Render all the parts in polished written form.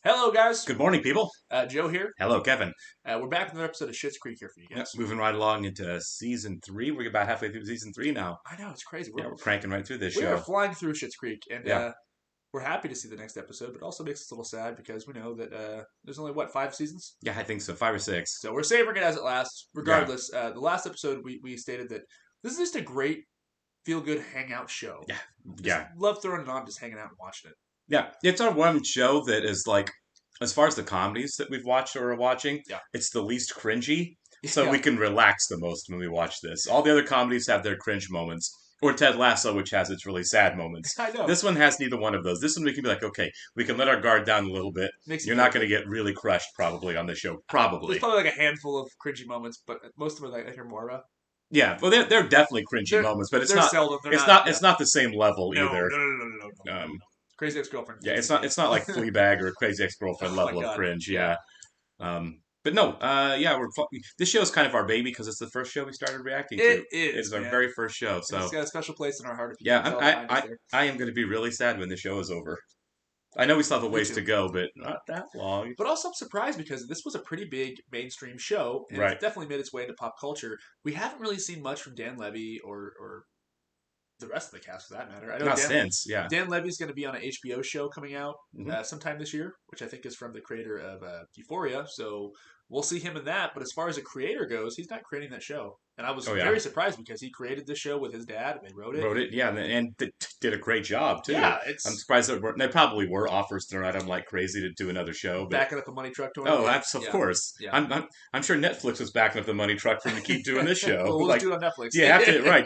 Hello, guys. Good morning, people. Joe here. Hello, Kevin. We're back with another episode of Schitt's Creek here for you guys. Moving right along into season 3. We're about halfway through season 3 now. I know, it's crazy. We're cranking right through this we are show. flying through Schitt's Creek, and Yeah. we're happy to see the next episode, but it also makes us a little sad because we know that there's only, 5 seasons? Yeah, I think so. 5 or 6. So we're savoring it as it lasts. Regardless, the last episode we stated that this is just a great feel-good hangout show. Yeah. Just love throwing it on, just hanging out and watching it. Yeah, it's our one show that is like, as far as the comedies that we've watched or are watching, it's the least cringy. So we can relax the most when we watch this. All the other comedies have their cringe moments. Or Ted Lasso, which has its really sad moments. I know. This one has neither one of those. This one we can be like, okay, we can let our guard down a little bit. You're not going to get really crushed probably on the show. Probably. There's probably like a handful of cringy moments, but most of them are like more. Yeah, well, they're definitely cringy moments, but it's not. Seldom. It's not the same level either. No. Crazy Ex-Girlfriend. Yeah, it's not like Fleabag or Crazy Ex-Girlfriend level of cringe. Yeah. But no, this show is kind of our baby because it's the first show we started reacting to. It is. It's our very first show, so it's got a special place in our heart. I am going to be really sad when the show is over. I know we still have a ways to go, but not that long. But also, I'm surprised because this was a pretty big mainstream show, and it's definitely made its way into pop culture. We haven't really seen much from Dan Levy or the rest of the cast, for that matter. I know Dan Levy's going to be on an HBO show coming out sometime this year, which I think is from the creator of Euphoria. So we'll see him in that. But as far as a creator goes, he's not creating that show. And I was very surprised because he created this show with his dad. They wrote it. And did a great job, too. Yeah, I'm surprised that there probably were offers thrown at him like crazy to do another show. But... Backing up the money truck to him. Oh, of course. Yeah. I'm sure Netflix was backing up the money truck for him to keep doing this show. Well, we'll do it on Netflix. Do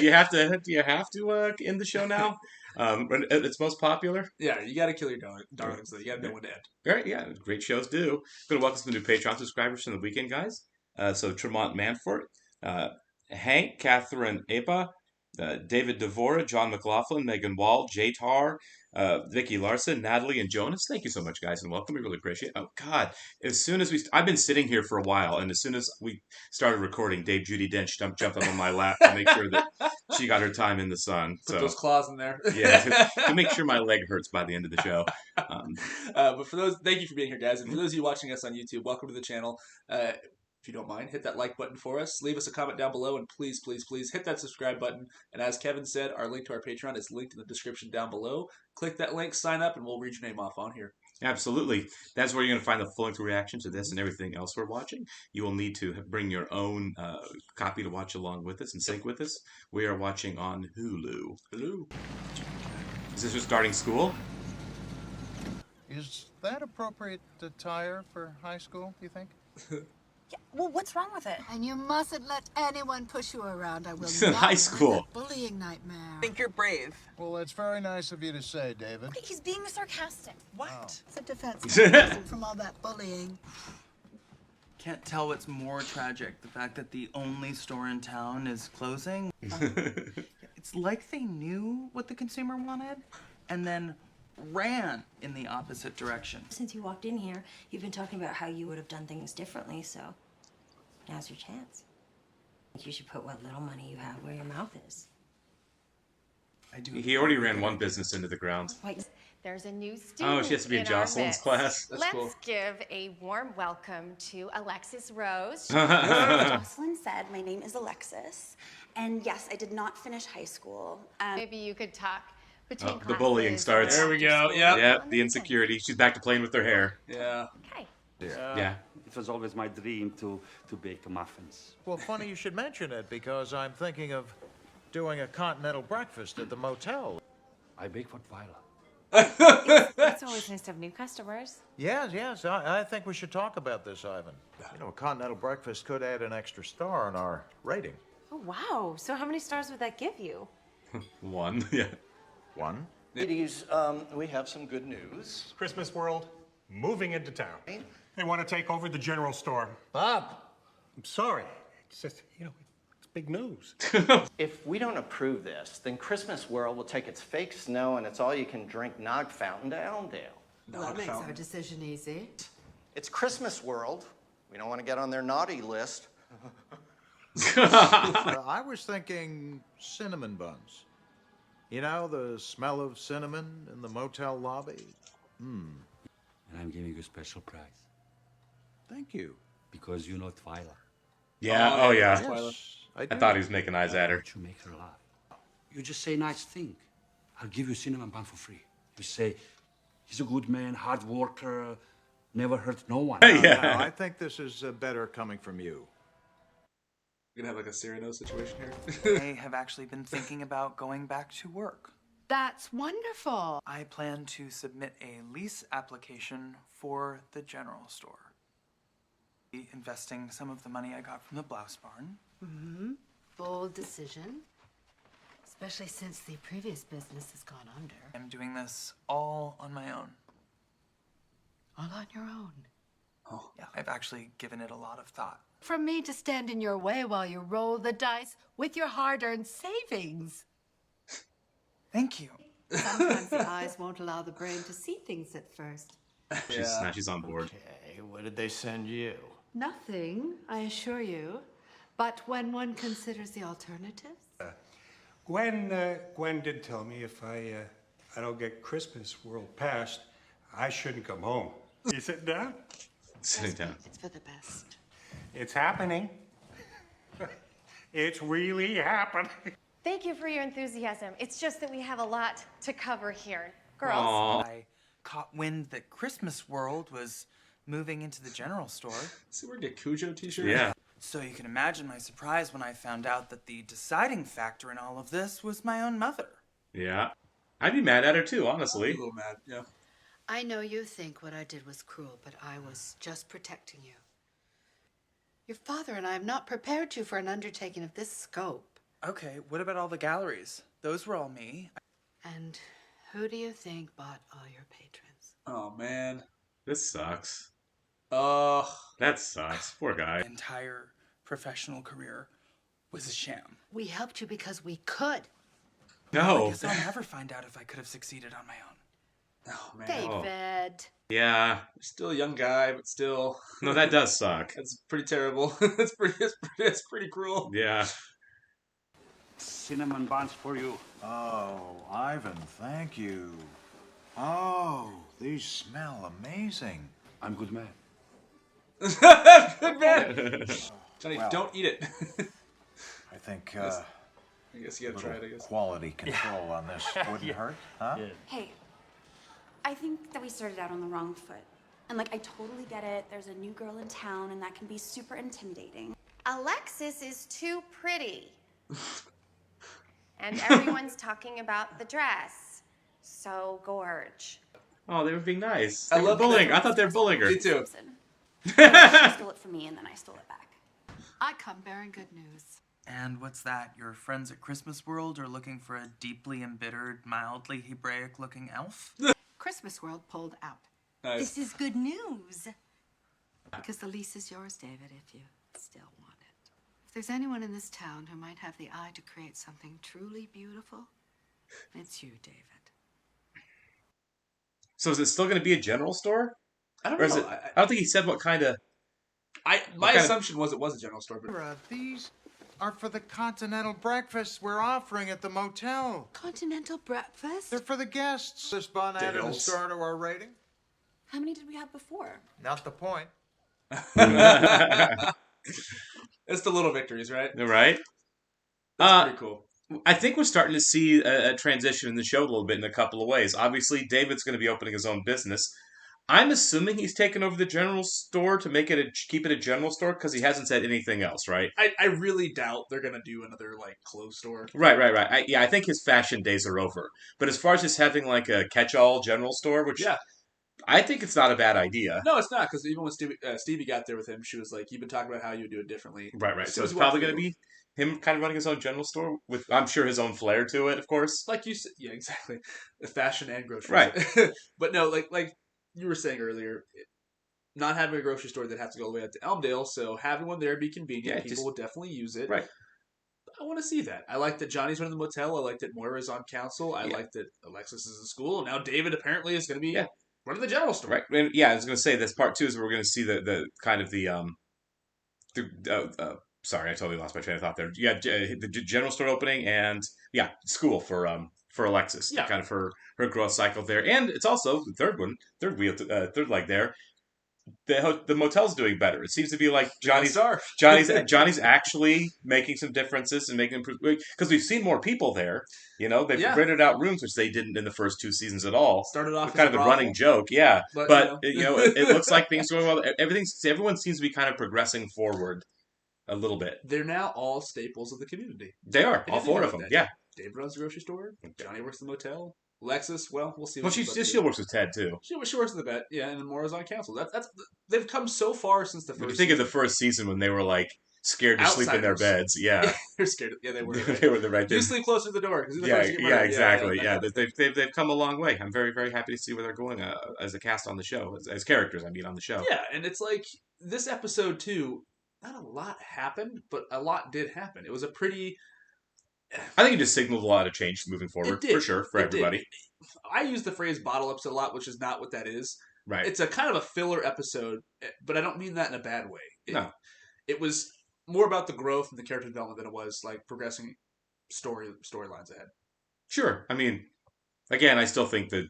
you have to end the show now? It's most popular. Yeah, you got to kill your darlings. So you got to know when to end. Right, yeah, great shows do. Going to welcome some new Patreon subscribers from the weekend, guys. So Tremont Manfort, Hank, Catherine Apa, David Devora, John McLaughlin, Megan Wall, Jay Tar, Vicky Larson, Natalie, and Jonas. Thank you so much, guys, and welcome. We really appreciate it. Oh, God. As soon as I've been sitting here for a while, and as soon as we started recording, Dave Judi Dench jumped up on my lap to make sure that she got her time in the sun. Put those claws in there. Yeah, to make sure my leg hurts by the end of the show. But for those, thank you for being here, guys. And for those of you watching us on YouTube, welcome to the channel. If you don't mind, hit that like button for us. Leave us a comment down below, and please, please, please hit that subscribe button. And as Kevin said, our link to our Patreon is linked in the description down below. Click that link, sign up, and we'll read your name off on here. Absolutely. That's where you're going to find the full-length reaction to this and everything else we're watching. You will need to bring your own copy to watch along with us and sync with us. We are watching on Hulu. Is this for starting school? Is that appropriate attire for high school, you think? Yeah, well, what's wrong with it? And you mustn't let anyone push you around. I will not high school. have that bullying nightmare. I think you're brave. Well, that's very nice of you to say, David. Okay, he's being sarcastic. What? Oh. It's a defense mechanism from all that bullying. Can't tell what's more tragic, the fact that the only store in town is closing. It's like they knew what the consumer wanted and then ran in the opposite direction. Since you walked in here, you've been talking about how you would have done things differently, so now's your chance. You should put what little money you have where your mouth is. I do. He already ran one business into the ground. Wait. There's a new student. Oh, she has to be in Jocelyn's class. That's Let's cool. give a warm welcome to Alexis Rose. Jocelyn said, my name is Alexis, and yes, I did not finish high school. Maybe you could talk between the bullying starts. There we go. Yeah, the insecurity. She's back to playing with her hair. Yeah. Okay. Yeah. It was always my dream to bake muffins. Well, funny you should mention it, because I'm thinking of doing a continental breakfast at the motel. I bake for Twyla. It's always nice to have new customers. Yes, I think we should talk about this, Ivan. You know, a continental breakfast could add an extra star on our rating. Oh, wow. So how many stars would that give you? 1, yeah. 1? Ladies, we have some good news. Christmas World moving into town. They want to take over the general store. Bob! I'm sorry. It's just, it's big news. If we don't approve this, then Christmas World will take its fake snow and its all-you-can-drink nog fountain to Allendale. Well, that makes our decision easy. It's Christmas World. We don't want to get on their naughty list. I was thinking cinnamon buns. You know, the smell of cinnamon in the motel lobby? And I'm giving you a special prize. Thank you. Because you know Twyla. Yeah, oh yeah. Yes, I thought he was making eyes at her. You make her laugh. You just say nice thing. I'll give you a cinnamon bun for free. You say, he's a good man, hard worker, never hurt no one. No, I think this is better coming from you. We're gonna have like a Cyrano situation here. I have actually been thinking about going back to work. That's wonderful. I plan to submit a lease application for the general store. Investing some of the money I got from the blouse barn. Mm-hmm. Bold decision. Especially since the previous business has gone under. I'm doing this all on my own. All on your own. Oh. Yeah, I've actually given it a lot of thought. For me to stand in your way while you roll the dice with your hard-earned savings. Thank you. Sometimes the eyes won't allow the brain to see things at first. Now she's on board. Okay, what did they send you? Nothing, I assure you. But when one considers the alternatives... Gwen did tell me if I don't get Christmas World passed, I shouldn't come home. You sitting down? Sitting down. It's for the best. It's happening. It's really happening. Thank you for your enthusiasm. It's just that we have a lot to cover here. Girls. Aww. I caught wind that Christmas World was moving into the general store. So we're gonna get Cujo t-shirt? Yeah. So you can imagine my surprise when I found out that the deciding factor in all of this was my own mother. Yeah. I'd be mad at her too, honestly. A little mad, yeah. I know you think what I did was cruel, but I was just protecting you. Your father and I have not prepared you for an undertaking of this scope. Okay, what about all the galleries? Those were all me. And who do you think bought all your patrons? Oh, man. This sucks. Ugh. That sucks. Poor guy. My entire professional career was a sham. We helped you because we could. No. I guess I'll never find out if I could have succeeded on my own. Oh, man. David. Yeah. Still a young guy, but still. No, that does suck. That's pretty terrible. It's pretty cruel. Yeah. Cinnamon buns for you. Oh, Ivan, thank you. Oh, these smell amazing. I'm good man. Good man. Johnny, Well, don't eat it. I think I guess you gotta try it, I guess. quality control on this wouldn't hurt, huh? Yeah. Hey, I think that we started out on the wrong foot. And like, I totally get it. There's a new girl in town and that can be super intimidating. Alexis is too pretty. And everyone's talking about the dress. So gorge. Oh, they were being nice. I They were love bullying. that. I thought they were bullying her. Me too. She stole it from me and then I stole it back. I come bearing good news. And what's that? Your friends at Christmas World are looking for a deeply embittered, mildly Hebraic-looking elf? Christmas World pulled out. Nice. This is good news. Because the lease is yours, David, if you still want it. If there's anyone in this town who might have the eye to create something truly beautiful, it's you, David. So is it still going to be a general store? I don't Or is know. it? I don't think he said what kind of. My assumption was it was a general store, but These are for the continental breakfasts we're offering at the motel. Continental breakfast? They're for the guests. This bun added a Dales. star to our rating. How many did we have before? Not the point. it's the little victories, right? Right? That's pretty cool. I think we're starting to see a transition in the show a little bit in a couple of ways. Obviously, David's going to be opening his own business. I'm assuming he's taken over the general store to make it keep it a general store because he hasn't said anything else, right? I really doubt they're gonna do another like clothes store. Right. I think his fashion days are over. But as far as just having like a catch-all general store, which I think it's not a bad idea. No, it's not because even when Stevie got there with him, she was like, "You've been talking about how you would do it differently." Right. So it's probably going to be him kind of running his own general store with, I'm sure, his own flair to it, of course. Like you said, yeah, exactly. The fashion and grocery, right? But no, like you were saying earlier, not having a grocery store that has to go all the way out to Elmdale, so having one there be convenient. Yeah, People will definitely use it. Right. I want to see that. I like that Johnny's running the motel. I like that Moira's on council. I like that Alexis is in school. And now David apparently is going to be running the general store. Right. And, yeah, I was going to say this part two is where we're going to see the kind of the sorry, I totally lost my train of thought there. Yeah, the general store opening and school for for Alexis. Yeah. Kind of her growth cycle there. And it's also the third leg there. The motel's doing better. It seems to be like Johnny's actually making some differences and making improvements because we've seen more people there. You know, they've rented out rooms, which they didn't in the first 2 seasons at all. Started off kind of the running joke, yeah. But you know. It looks like things are going well. Everyone seems to be kind of progressing forward a little bit. They're now all staples of the community. They are all 4 of them. Yeah. David runs the grocery store. Johnny works the motel. Alexis, well, we'll see. Well, she still works with Ted too. She works in the vet, yeah, and Maura's on council. That's they've come so far since the first. When you think of the first season when they were like scared to sleep in their beds, yeah, they're scared. Yeah, they were. They were the right. You sleep closer to the door. Exactly. Yeah, they've come a long way. I'm very, very happy to see where they're going as a cast on the show, as characters. I mean, on the show. Yeah, and it's like this episode too. Not a lot happened, but a lot did happen. It was a pretty. I think it just signaled a lot of change moving forward, for sure, for everybody. I use the phrase bottle episode a lot, which is not what that is. Right. It's a kind of a filler episode, but I don't mean that in a bad way. No. It was more about the growth and the character development than it was like progressing storylines ahead. Sure. I mean, again, I still think that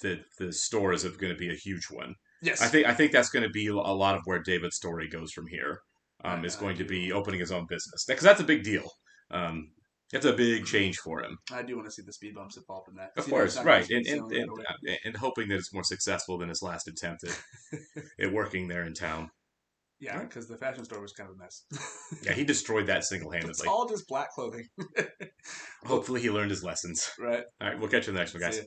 the store is going to be a huge one. Yes. I think that's going to be a lot of where David's story goes from here. Is going to be opening his own business because that's a big deal. It's a big change for him. I do want to see the speed bumps involved in that. Of course, right, and hoping that it's more successful than his last attempt at working there in town. Yeah, because the fashion store was kind of a mess. Yeah, he destroyed that single-handedly. It's all just black clothing. Hopefully he learned his lessons. Right. All right, we'll catch you in the next one, guys.